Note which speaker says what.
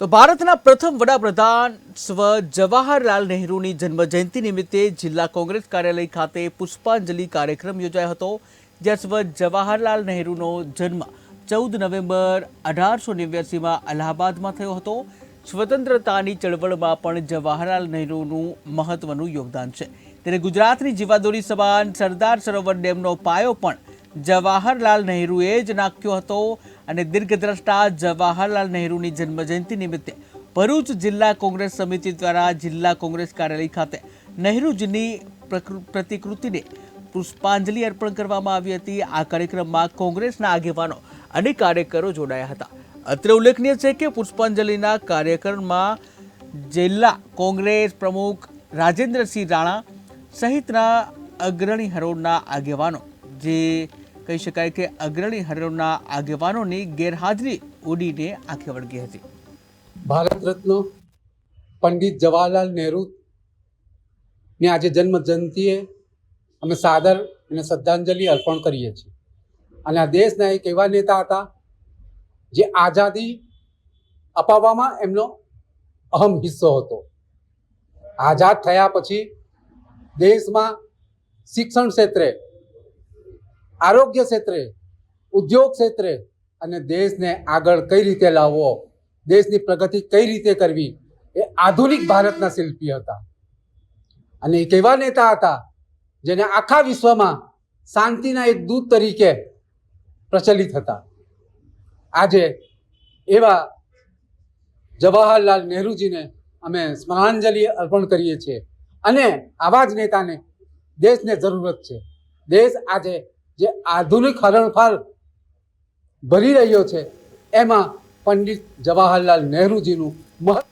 Speaker 1: તો ભારતના પ્રથમ વડાપ્રધાન સ્વ જવાહરલાલ નહેરુની જન્મજયંતિ નિમિત્તે જિલ્લા કોંગ્રેસ કાર્યાલય ખાતે પુષ્પાંજલિ કાર્યક્રમ યોજાયો હતો, જ્યાં સ્વ જવાહરલાલ નહેરુનો જન્મ 14 નવેમ્બર 1889માં અલ્હાબાદમાં થયો હતો। સ્વતંત્રતાની ચળવળમાં પણ જવાહરલાલ નહેરુનું મહત્વનું યોગદાન છે, ત્યારે ગુજરાતની જીવાદોરી સમાન સરદાર સરોવર ડેમનો પાયો પણ જવાહરલાલ નહેરુએ જ નાખ્યો હતો અને દીર્ઘદ્રષ્ટા જવાહરલાલ નહેરુની જન્મજયંતિ નિમિત્તે ભરૂચ જિલ્લા કોંગ્રેસ સમિતિ દ્વારા જિલ્લા કોંગ્રેસ કાર્યાલય ખાતે નહેરુજીની પ્રતિકૃતિને પુષ્પાંજલિ અર્પણ કરવામાં આવી હતી। આ કાર્યક્રમમાં કોંગ્રેસના આગેવાનો અને કાર્યકરો જોડાયા હતા। અત્રે ઉલ્લેખનીય છે કે પુષ્પાંજલિના કાર્યક્રમમાં જિલ્લા કોંગ્રેસ પ્રમુખ રાજેન્દ્રસિંહ રાણા સહિતના અગ્રણી હરોળના આગેવાનો, જે કહી શકાય કે અગ્રણી હરોળના આગેવાનોની ગેરહાજરી ઉડીને આંખે વળગી હતી।
Speaker 2: ભારત રત્ન પંડિત જવાહરલાલ નહેરુ ની આજે જન્મ જયંતિએ અમે સાદર અને શ્રદ્ધાંજલિ અર્પણ કરીએ છીએ અને આ દેશના એક એવા નેતા હતા જે આઝાદી અપાવવામાં એમનો અહમ હિસ્સો હતો। આઝાદ થયા પછી દેશમાં શિક્ષણ ક્ષેત્રે, આરોગ્ય ક્ષેત્રે, ઉદ્યોગ ક્ષેત્રે અને દેશને આગળ કઈ રીતે લાવવો, દેશની પ્રગતિ કઈ રીતે કરવી, એ આધુનિક ભારતના શિલ્પી હતા અને એક એવા નેતા હતા જેને આખા વિશ્વમાં શાંતિના એક દૂત તરીકે પ્રચલિત હતા। આજે એવા જવાહરલાલ નહેરુજીને અમે સ્મરણાંજલિ અર્પણ કરીએ છીએ અને આવા જ નેતાને દેશને જરૂરત છે। દેશ આજે જે આધુનિક હરણફાળ ભરી રહ્યો છે, એમાં પંડિત જવાહરલાલ નહેરુજીનું મહત્વ